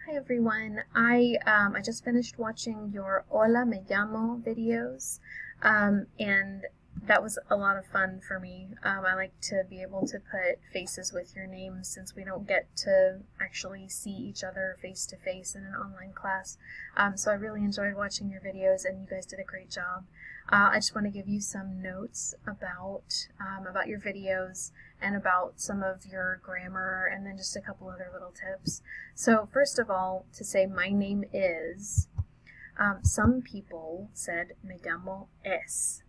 Hi everyone. I just finished watching your Hola, llamo videos, and that was a lot of fun for me. I like to be able to put faces with your names since we don't get to actually see each other face to face in an online class. So I really enjoyed watching your videos, and you guys did a great job. I just want to give you some notes about your videos and about some of your grammar, and then just a couple other little tips. So first of all, to say my name is, some people said me llamo es.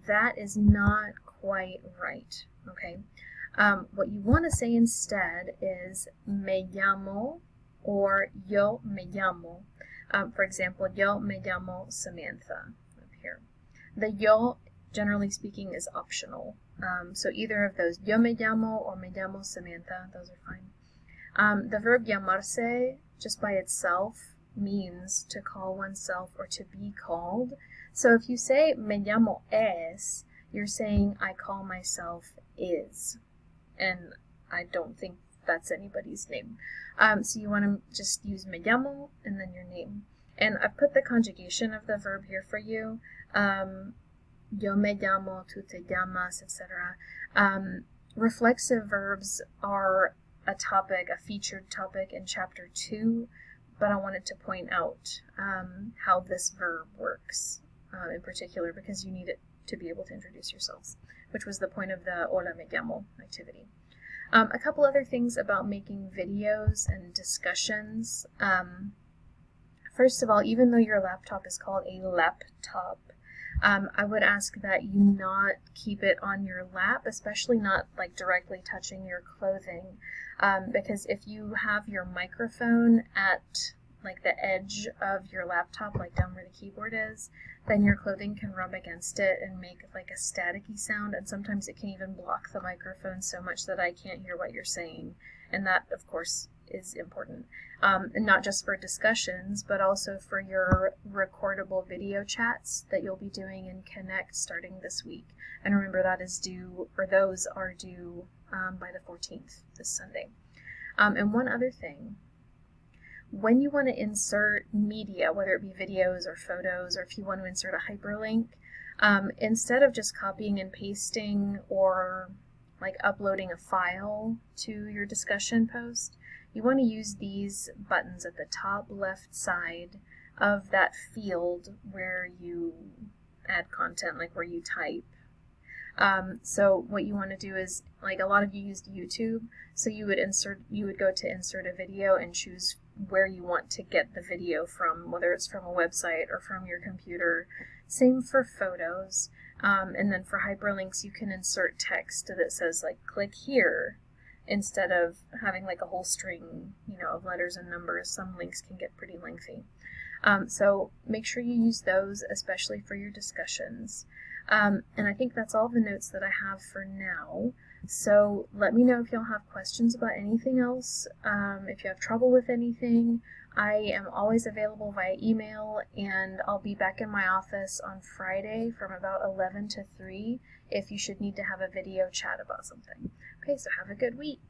That is not quite right, okay? What you want to say instead is me llamo or yo me llamo. For example, yo me llamo Samantha up here. The yo, generally speaking, is optional. So either of those, yo me llamo or me llamo Samantha, those are fine. The verb llamarse, just by itself, means to call oneself or to be called. So if you say me llamo es, you're saying I call myself is. And I don't think that's anybody's name. So you want to just use me llamo and then your name. And I've put the conjugation of the verb here for you. Yo me llamo, tú te llamas, etc. Reflexive verbs are a featured topic in chapter 2, but I wanted to point out how this verb works in particular because you need it to be able to introduce yourselves, which was the point of the Hola, me llamo activity. A couple other things about making videos and discussions. First of all, even though your laptop is called a laptop, I would ask that you not keep it on your lap, especially not like directly touching your clothing, because if you have your microphone at like the edge of your laptop, like down where the keyboard is, then your clothing can rub against it and make like a staticky sound, and sometimes it can even block the microphone so much that I can't hear what you're saying, and that, of course, is important. And not just for discussions, but also for your recordable video chats that you'll be doing in Connect starting this week. And remember, those are due by the 14th, this Sunday. And one other thing, when you want to insert media, whether it be videos or photos, or if you want to insert a hyperlink, instead of just copying and pasting or like uploading a file to your discussion post, you want to use these buttons at the top left side of that field where you add content, like where you type. So what you want to do is, like a lot of you used YouTube, so you would go to insert a video and choose where you want to get the video from, whether it's from a website or from your computer. Same for photos. And then for hyperlinks, you can insert text that says like click here, instead of having like a whole string, of letters and numbers. Some links can get pretty lengthy. So make sure you use those, especially for your discussions. And I think that's all the notes that I have for now. So let me know if y'all have questions about anything else. If you have trouble with anything, I am always available via email, and I'll be back in my office on Friday from about 11 to 3 if you should need to have a video chat about something. Okay, so have a good week.